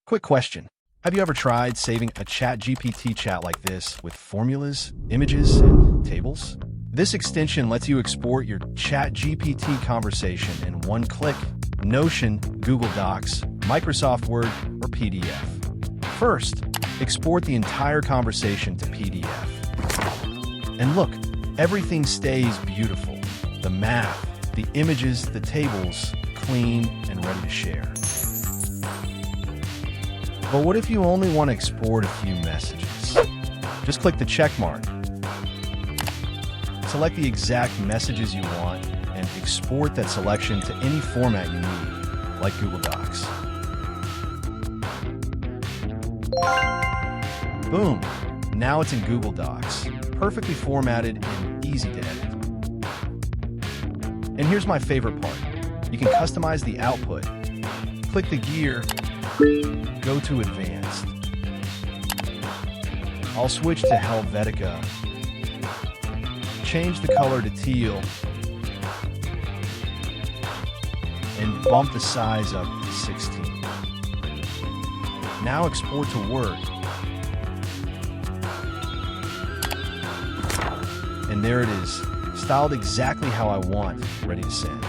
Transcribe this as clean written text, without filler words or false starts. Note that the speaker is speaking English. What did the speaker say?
Quick question. Have you ever tried saving a ChatGPT chat like this with formulas, images, and tables? This extension lets you export your ChatGPT conversation in one click: Notion, Google Docs, Microsoft Word, or PDF. First, export the entire conversation to PDF. And look, everything stays beautiful. The math, the images, the tables, clean and ready to share. But what if you only want to export a few messages? Just click the check mark. Select the exact messages you want and export that selection to any format you need, like Google Docs. Boom! Now it's in Google Docs, perfectly formatted and easy to edit. And here's my favorite part. You can customize the output. Click the gear, go to Advanced. I'll switch to Helvetica. Change the color to teal. And bump the size up to 16. Now export to Word. And there it is, styled exactly how I want, ready to send.